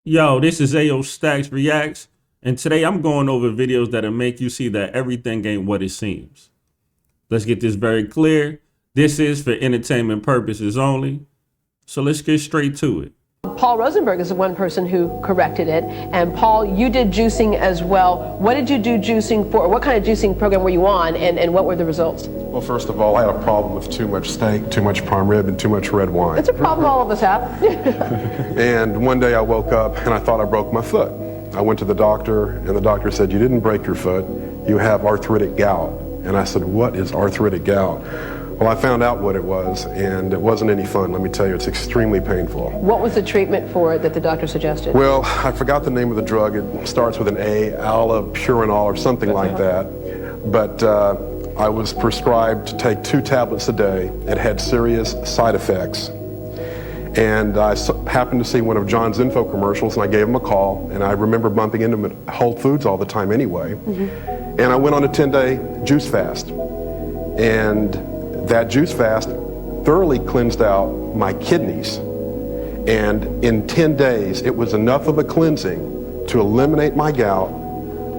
Yo, this is AO Staxx Reacts, and today I'm going over videos that'll make you see that everything ain't what it seems. Let's get this very clear. This is for entertainment purposes only. So let's get straight to it. Paul Rosenberg is the one person who corrected it. And Paul, you did juicing as well. What did you do juicing for? What kind of juicing program were you on, and what were the results? Well, first of all, I had a problem with too much steak, too much prime rib, and too much red wine. It's a problem all of us have. And one day I woke up and I thought I broke my foot. I went to the doctor and the doctor said, "You didn't break your foot, you have arthritic gout." And I said, "What is arthritic gout?" Well, I found out what it was, and it wasn't any fun, let me tell you. It's extremely painful. What was the treatment for it that the doctor suggested? Well, I forgot the name of the drug. It starts with an A, allopurinol or something like that. But I was prescribed to take 2 tablets a day. It had serious side effects. And I happened to see one of John's info commercials, and I gave him a call, and I remember bumping into him at Whole Foods all the time anyway. And I went on a 10-day juice fast. And that juice fast thoroughly cleansed out my kidneys. And in 10 days, it was enough of a cleansing to eliminate my gout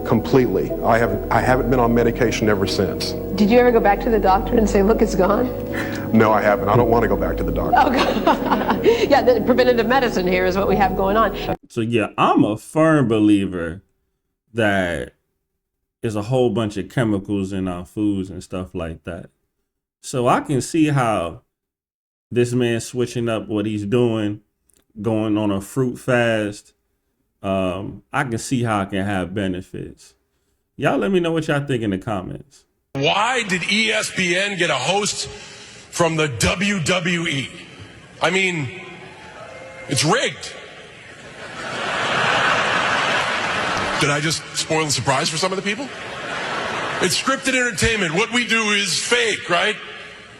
completely. I haven't been on medication ever since. Did you ever go back to the doctor and say, look, it's gone? No, I haven't. I don't want to go back to the doctor. Oh, God. Yeah, the preventative medicine here is what we have going on. So yeah, I'm a firm believer that there's a whole bunch of chemicals in our foods and stuff like that. So I can see how this man switching up what he's doing, going on a fruit fast. I can see how it can have benefits. Y'all let me know what y'all think in the comments. Why did ESPN get a host from the WWE? I mean, it's rigged. Did I just spoil the surprise for some of the people? It's scripted entertainment. What we do is fake, right?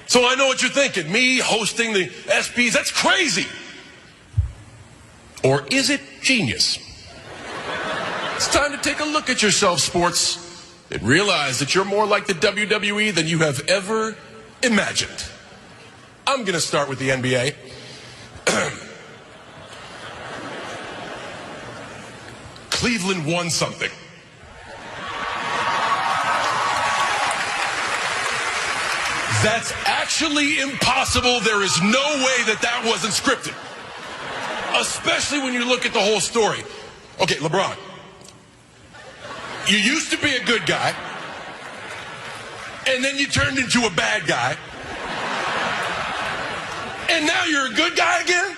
So I know what you're thinking. Me hosting the ESPYs, that's crazy. Or is it genius? It's time to take a look at yourself, sports, and realize that you're more like the WWE than you have ever imagined. I'm going to start with the NBA. Cleveland won something. That's actually impossible. There is no way that that wasn't scripted. Especially when you look at the whole story. Okay, LeBron. You used to be a good guy, and then you turned into a bad guy, and now you're a good guy again?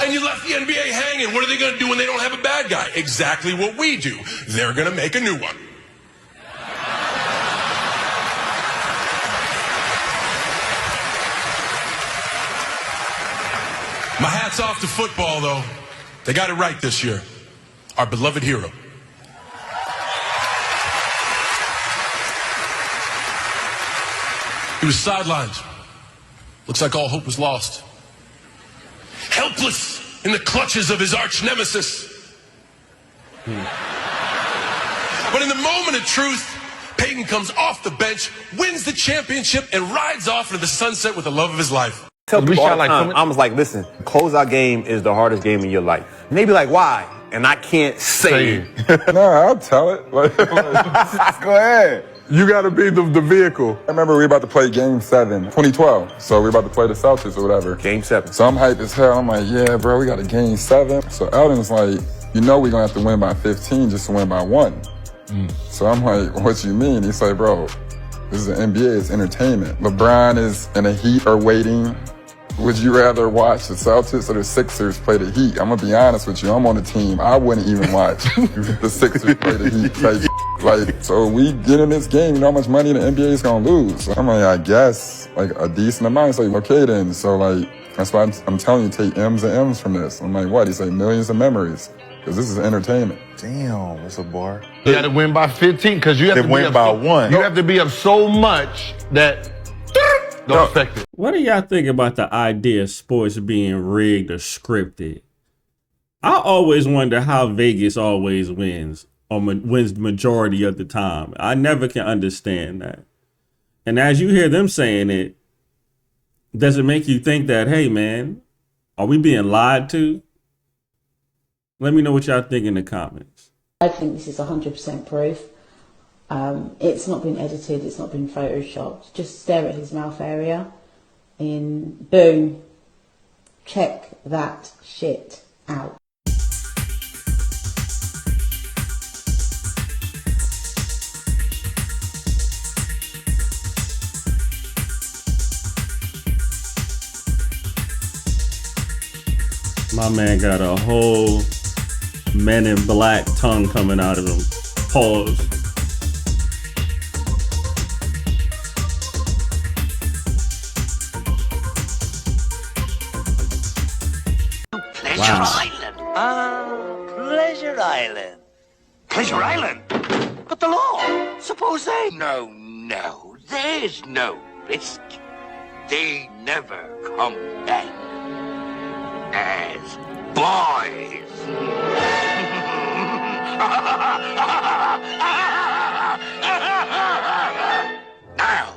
And you left the NBA hanging. What are they going to do when they don't have a bad guy? Exactly what we do. They're going to make a new one. My hat's off to football, though. They got it right this year. Our beloved hero. He was sidelined. Looks like all hope was lost. Helpless in the clutches of his arch nemesis. But in the moment of truth, Peyton comes off the bench, wins the championship, and rides off into the sunset with the love of his life. Tell people all the time, I was like, listen, closeout game is the hardest game in your life. And they be like, why? And I can't say it. No, I'll tell it. Go ahead. You got to be the vehicle. I remember we were about to play Game 7, 2012. So we were about to play the Celtics or whatever. Game 7. So I'm hyped as hell. I'm like, yeah, bro, we got a Game 7. So Eldon's like, you know we're going to have to win by 15 just to win by 1. So I'm like, what you mean? He's like, bro, this is the NBA, it's entertainment. LeBron is in the Heat or waiting. Would you rather watch the Celtics or the Sixers play the Heat? I'm gonna be honest with you, I'm on the team. I wouldn't even watch the Sixers play the Heat. Like, so we get in this game, you know how much money the NBA is gonna lose? So I'm like, I guess, like a decent amount. It's like, okay then. So like, that's why I'm telling you, take M's and M's from this. I'm like, what? He's like, millions of memories. Because this is entertainment. Damn, that's a bar. You got to win by 15 because you have to win by 1. You have to be up so much that don't affect it. What do y'all think about the idea of sports being rigged or scripted? I always wonder how Vegas always wins or wins the majority of the time. I never can understand that. And as you hear them saying it, does it make you think that, hey man, are we being lied to? Let me know what y'all think in the comments. I think this is 100% proof. It's not been edited, it's not been photoshopped. Just stare at his mouth area and boom, check that shit out. My man got a whole Men in Black tongue coming out of him. Pause. Pleasure Island. Pleasure Island. Pleasure Island? But the law. Suppose they... No. There's no risk. They never come back as boys. Now,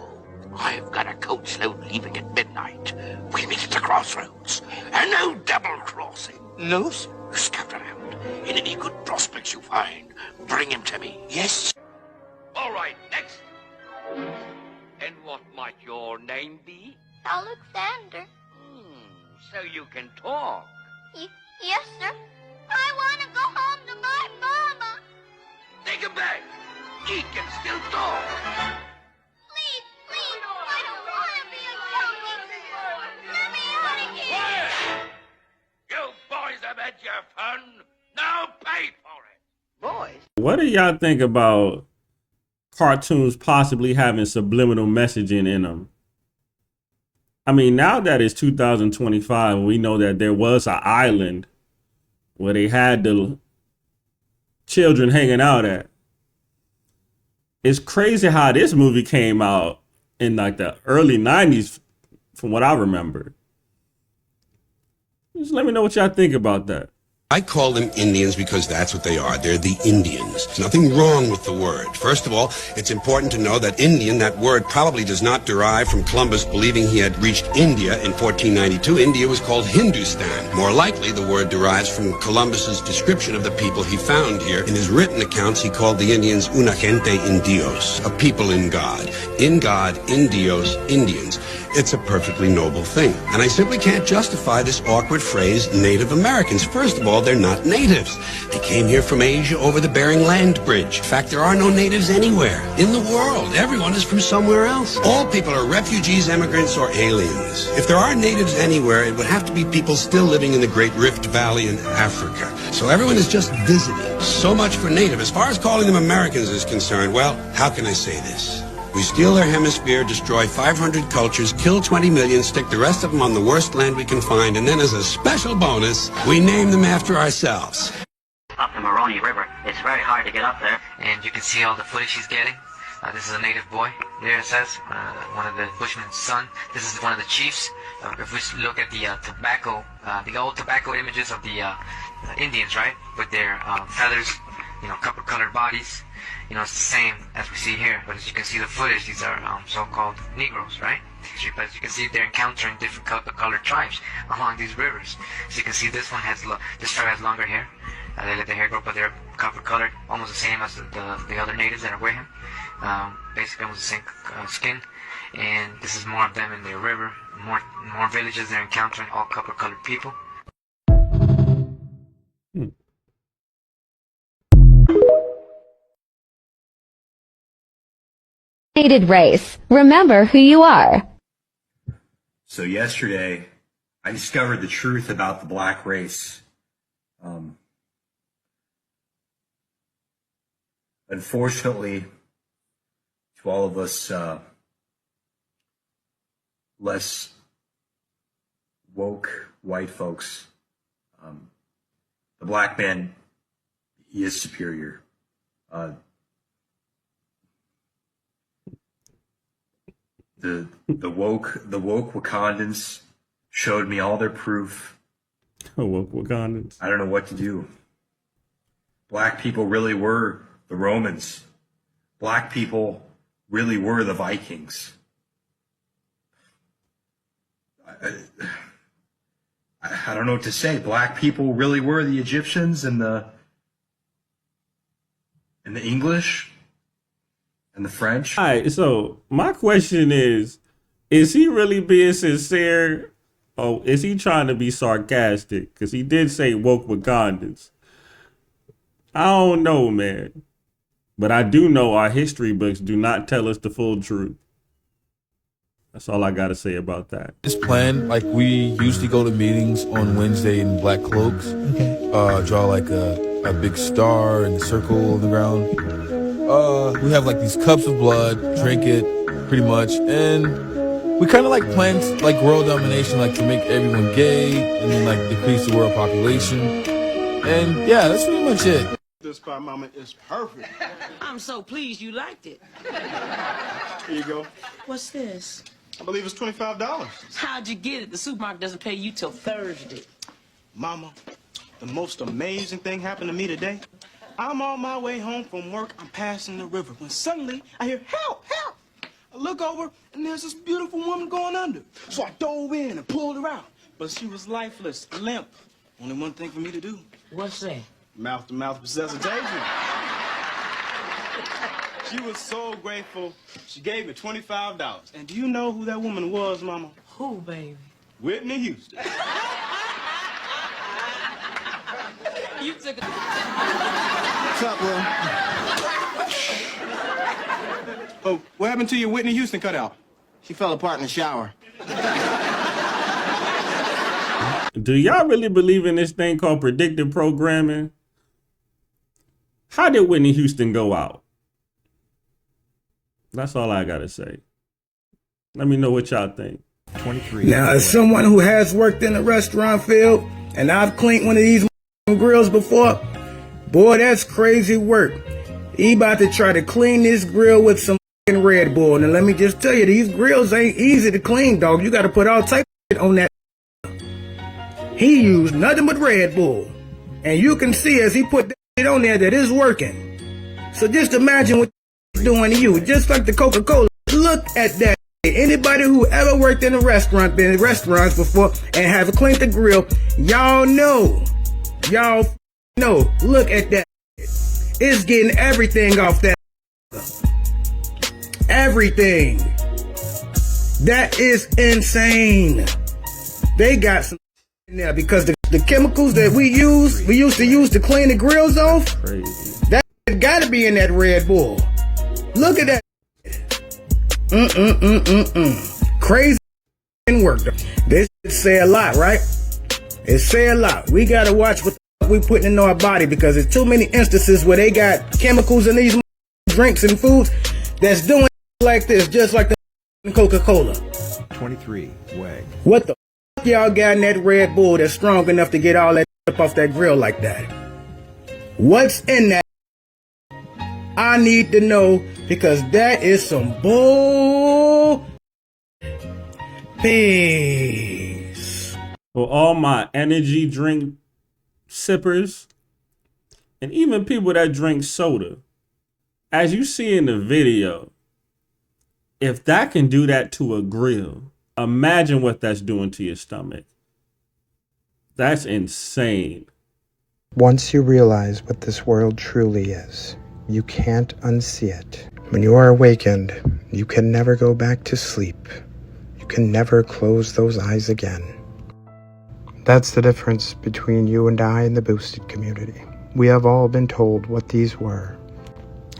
I've got a coach load leaving at midnight. We meet at the crossroads. And no double crossing. No, sir. Scout around. And any good prospects you find, bring him to me. Yes? All right, next. And what might your name be? Alexander. So you can talk. Yes, sir. I want to go home to my mama. Take him back. He can still talk. Please, I don't want to be a junkie. Let me out of here. Quiet! You boys have had your fun. Now pay for it. Boys? What do y'all think about cartoons possibly having subliminal messaging in them? I mean, now that it's 2025, we know that there was an island where they had the children hanging out at. It's crazy how this movie came out in like the early 90s, from what I remember. Just let me know what y'all think about that. I call them Indians because that's what they are. They're the Indians. There's nothing wrong with the word. First of all, it's important to know that Indian, that word probably does not derive from Columbus believing he had reached India in 1492. India was called Hindustan. More likely, the word derives from Columbus's description of the people he found here. In his written accounts, he called the Indians una gente in Dios, a people in God. In God, in Dios, Indians. It's a perfectly noble thing. And I simply can't justify this awkward phrase, Native Americans. First of all, they're not natives. They came here from Asia over the Bering Land Bridge. In fact, there are no natives anywhere in the world. Everyone is from somewhere else. All people are refugees, immigrants, or aliens. If there are natives anywhere, it would have to be people still living in the Great Rift Valley in Africa. So everyone is just visiting. So much for native. As far as calling them Americans is concerned, well, how can I say this? We steal their hemisphere, destroy 500 cultures, kill 20 million, stick the rest of them on the worst land we can find, and then as a special bonus, we name them after ourselves. Up the Moroni River, it's very hard to get up there, and you can see all the footage he's getting. This is a native boy, there it says, one of the bushman's son. This is one of the chiefs. If we look at the tobacco, the old tobacco images of the Indians, right, with their feathers, copper-colored bodies. It's the same as we see here, but as you can see the footage, these are so-called Negroes, right? But as you can see, they're encountering different colored tribes along these rivers. So you can see this tribe has longer hair. They let the hair grow, but they're copper-colored, almost the same as the other natives that are with him. Basically almost the same skin. And this is more of them in the river. More villages they're encountering, all copper-colored people. Race. Remember who you are. So yesterday, I discovered the truth about the black race. Unfortunately, to all of us less woke white folks, the black man, he is superior. The woke Wakandans showed me all their proof. Woke Wakandans. I don't know what to do. Black people really were the Romans. Black people really were the Vikings. I don't know what to say. Black people really were the Egyptians and the English and the French. All right, so my question is he really being sincere? Or is he trying to be sarcastic? Because he did say woke Wakandans. I don't know, man. But I do know our history books do not tell us the full truth. That's all I got to say about that. It's planned. Like, we usually go to meetings on Wednesday in black cloaks. Okay. Draw like a big star and a circle on the ground. We have like these cups of blood, drink it pretty much. And we kind of like plan like world domination, like to make everyone gay and then like decrease the world population. And yeah, that's pretty much it. This spot, Mama, is perfect. I'm so pleased you liked it. Here you go. What's this? I believe it's $25. How'd you get it? The supermarket doesn't pay you till Thursday. Mama, the most amazing thing happened to me today. I'm on my way home from work. I'm passing the river when suddenly I hear, help, help. I look over and there's this beautiful woman going under. So I dove in and pulled her out. But she was lifeless, limp. Only one thing for me to do. What's that? Mouth-to-mouth resuscitation. She was so grateful, she gave me $25. And do you know who that woman was, Mama? Who, baby? Whitney Houston. You took a... What's up, Will? Oh, what happened to your Whitney Houston cutout? She fell apart in the shower. Do y'all really believe in this thing called predictive programming? How did Whitney Houston go out? That's all I gotta say. Let me know what y'all think. 23. Now, as someone who has worked in the restaurant field, and I've cleaned one of these grills before, boy, that's crazy work. He about to try to clean this grill with some Red Bull. And let me just tell you, these grills ain't easy to clean, dog. You got to put all type of shit on that. He used nothing but Red Bull. And you can see as he put that shit on there that it's working. So just imagine what it's doing to you. Just like the Coca-Cola. Look at that. Anybody who ever worked in a restaurant, been in restaurants before, and have cleaned the grill, y'all know. Y'all know. Look at that. It's getting everything off that. Everything. That is insane. They got some in there because the chemicals that we used to use to clean the grills off, crazy. That got to be in that Red Bull. Look at that. Crazy work. This say a lot, right? It say a lot. We got to watch what we putting in our body because there's too many instances where they got chemicals in these drinks and foods that's doing like this, just like the Coca-Cola. 23 way. What the fuck y'all got in that Red Bull that's strong enough to get all that up off that grill like that? What's in that? I need to know because that is some bull. Peace. For all my energy drink sippers and even people that drink soda, as you see in the video, if that can do that to a grill, imagine what that's doing to your stomach. That's insane. Once you realize what this world truly is, you can't unsee it. When you are awakened, you can never go back to sleep. You can never close those eyes again. That's the difference between you and I and the boosted community. We have all been told what these were,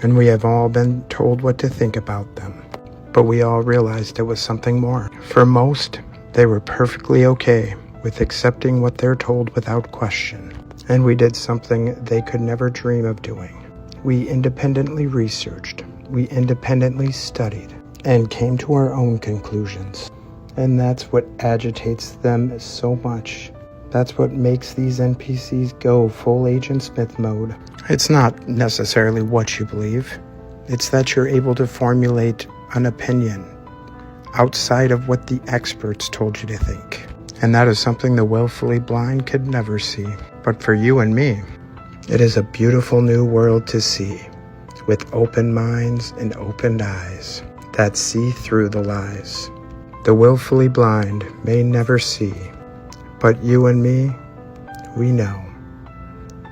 and we have all been told what to think about them. But we all realized it was something more. For most, they were perfectly okay with accepting what they're told without question. And we did something they could never dream of doing. We independently researched, we independently studied, and came to our own conclusions. And that's what agitates them so much. That's what makes these NPCs go full Agent Smith mode. It's not necessarily what you believe. It's that you're able to formulate an opinion outside of what the experts told you to think. And that is something the willfully blind could never see. But for you and me, it is a beautiful new world to see, with open minds and opened eyes that see through the lies. The willfully blind may never see, But you and me, we know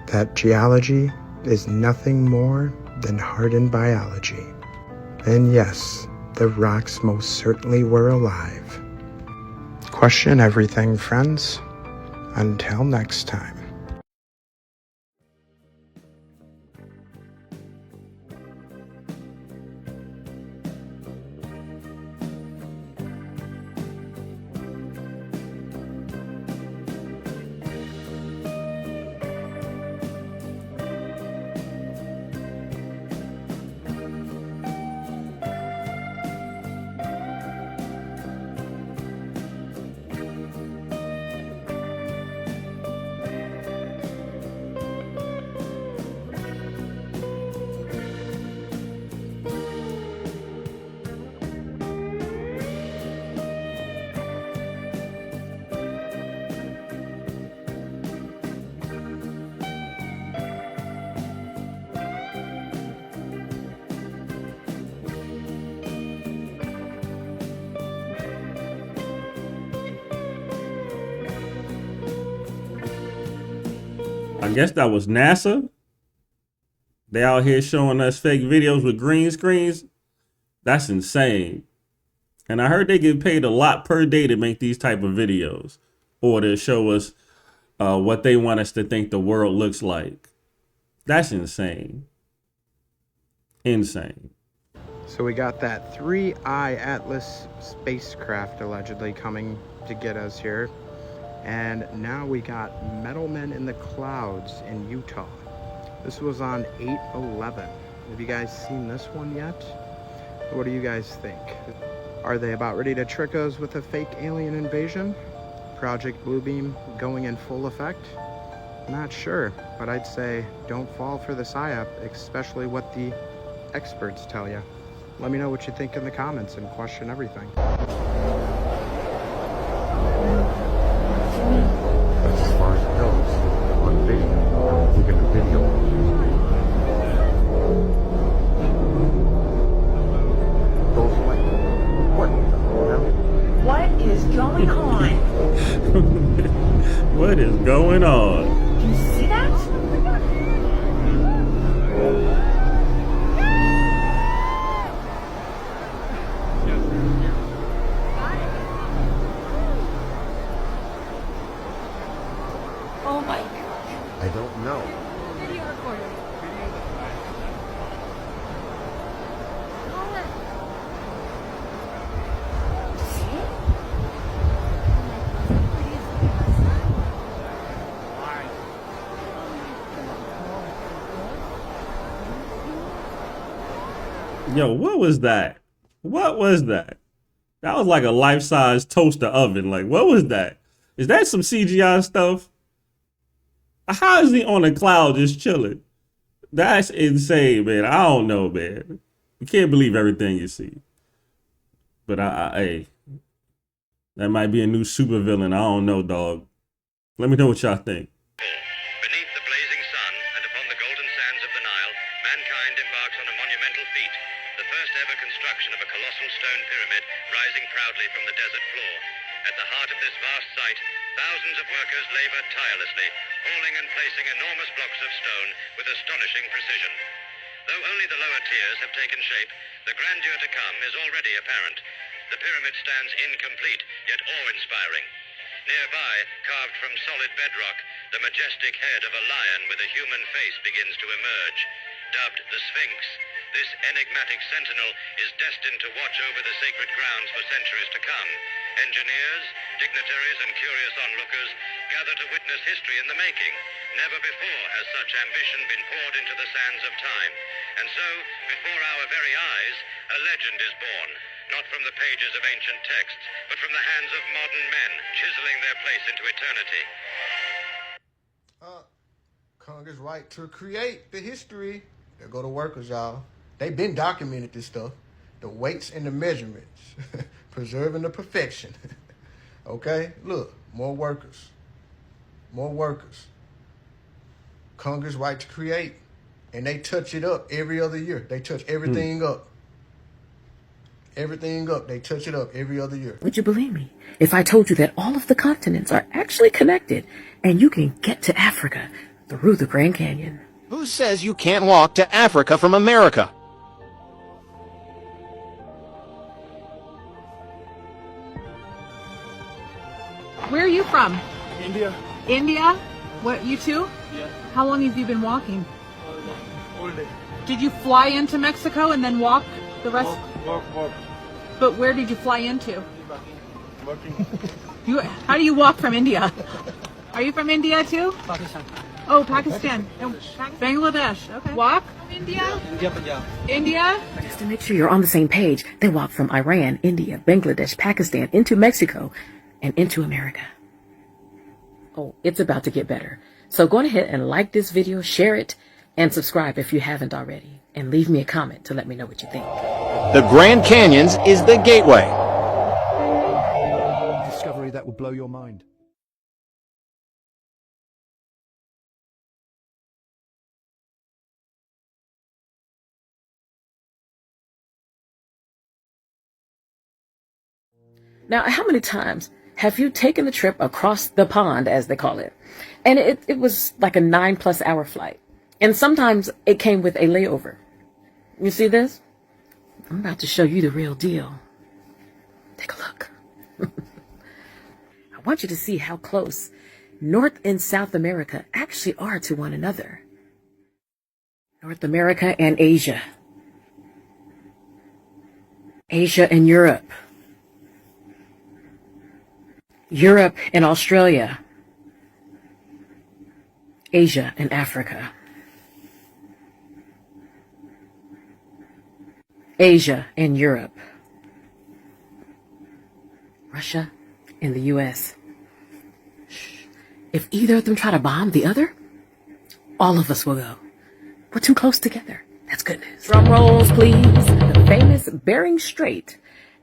that geology is nothing more than hardened biology. And yes, the rocks most certainly were alive. Question everything, friends. Until next time. I guess that was NASA. They out here showing us fake videos with green screens. That's insane. And I heard they get paid a lot per day to make these type of videos or to show us what they want us to think the world looks like. That's insane. Insane. So we got that 3I Atlas spacecraft allegedly coming to get us here. And now we got Metal Men in the Clouds in Utah. This was on 8/11. Have you guys seen this one yet? What do you guys think? Are they about ready to trick us with a fake alien invasion? Project Bluebeam going in full effect? Not sure, but I'd say don't fall for the psyop, especially what the experts tell you. Let me know what you think in the comments and question everything. That's as far as it goes on video. Look at the video. Goes like, what the hell? What is going on? What is going on? Do you see that? Oh my God. I don't know. Video recording. Yo, what was that? What was that? That was like a life-size toaster oven. Like, what was that? Is that some CGI stuff? How is he on a cloud just chilling? That's insane, man. I don't know, man. You can't believe everything you see. But hey, that might be a new supervillain. I don't know, dog. Let me know what y'all think. Beneath the blazing sun and upon the golden sands of the Nile, mankind embarks on a monumental feat, the first ever construction of a colossal stone pyramid rising proudly from the desert floor. At the heart of this vast site, thousands of workers labor tirelessly, hauling and placing enormous blocks of stone with astonishing precision. Though only the lower tiers have taken shape, the grandeur to come is already apparent. The pyramid stands incomplete, yet awe-inspiring. Nearby, carved from solid bedrock, the majestic head of a lion with a human face begins to emerge. Dubbed the Sphinx, this enigmatic sentinel is destined to watch over the sacred grounds for centuries to come. Engineers, dignitaries, and curious onlookers gather to witness history in the making. Never before has such ambition been poured into the sands of time. And so, before our very eyes, a legend is born. Not from the pages of ancient texts, but from the hands of modern men, chiseling their place into eternity. Congress' right to create the history. There go the workers, y'all. They been documented this stuff. The weights and the measurements. Preserving the perfection. Okay? Look, more workers. More workers. Congress' right to create. And they touch it up every other year. They touch everything up. everything up. They touch it up every other year. Would you believe me if I told you that all of the continents are actually connected and you can get to Africa through the Grand Canyon? Who says you can't walk to Africa from America? Where are you from? India. India? What, you too? Yeah. How long have you been walking? All day. Did you fly into Mexico and then walk the rest? Walk. But where did you fly into? Walking. How do you walk from India? Are you from India too? Pakistan. Oh, Pakistan. Bangladesh. Okay. Walk from India? India, Punjab. India? Just to make sure you're on the same page, they walk from Iran, India, Bangladesh, Pakistan, into Mexico, and into America. Oh, it's about to get better. So go ahead and like this video, share it, and subscribe if you haven't already. And leave me a comment to let me know what you think. The Grand Canyons is the gateway. Discovery that will blow your mind. Now, how many times have you taken a trip across the pond, as they call it? And it was like a 9+ hour flight. And sometimes it came with a layover. You see this? I'm about to show you the real deal. Take a look. I want you to see how close North and South America actually are to one another. North America and Asia. Asia and Europe. Europe and Australia. Asia and Africa. Asia and Europe. Russia and the US. If either of them try to bomb the other, all of us will go. We're too close together. That's good news. Drum rolls, please. The famous Bering Strait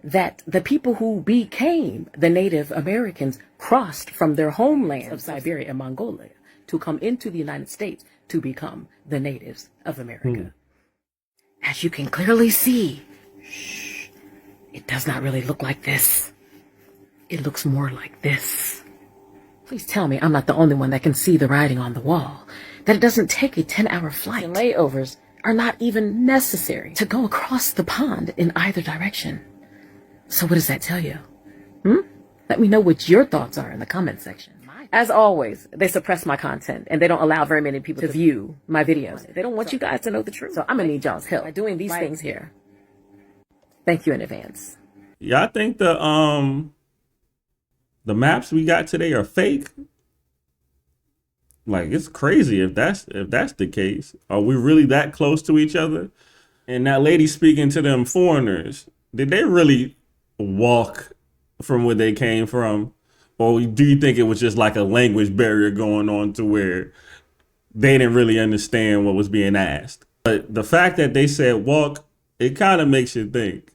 that the people who became the Native Americans crossed from their homelands of Siberia and Mongolia to come into the United States to become the natives of America. As you can clearly see, it does not really look like this. It looks more like this. Please tell me I'm not the only one that can see the writing on the wall, that it doesn't take a 10-hour flight. And layovers are not even necessary to go across the pond in either direction. So what does that tell you? Let me know what your thoughts are in the comment section. As always, they suppress my content and they don't allow very many people to view my videos. They don't want you guys to know the truth. So I'm gonna need y'all's help by doing these things here. Thank you in advance. Yeah, I think the maps we got today are fake. Like, it's crazy if that's the case. Are we really that close to each other? And that lady speaking to them foreigners, did they really walk from where they came from? Or do you think it was just like a language barrier going on to where they didn't really understand what was being asked? But the fact that they said walk, it kind of makes you think.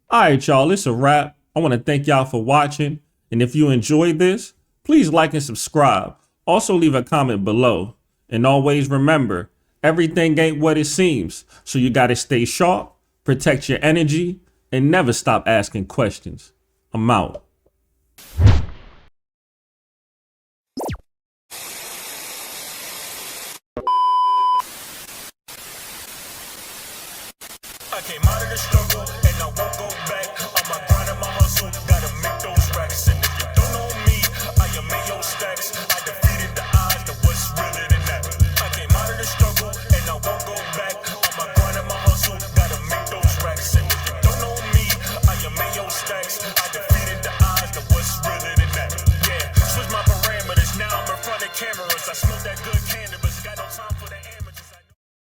All right, y'all, it's a wrap. I want to thank y'all for watching. And if you enjoyed this, please like and subscribe. Also leave a comment below. And always remember, everything ain't what it seems. So you got to stay sharp, protect your energy, and never stop asking questions. I'm out. I came out of the struggle and I won't go back. On my grind and my hustle, gotta make those racks. And if you don't know me, I am Mayo Staxx. I defeated the odds, that what's realer than that. I came out of the struggle and I won't go back. On my grind and my hustle, gotta make those racks. And if you don't know me, I am Mayo Staxx. I defeated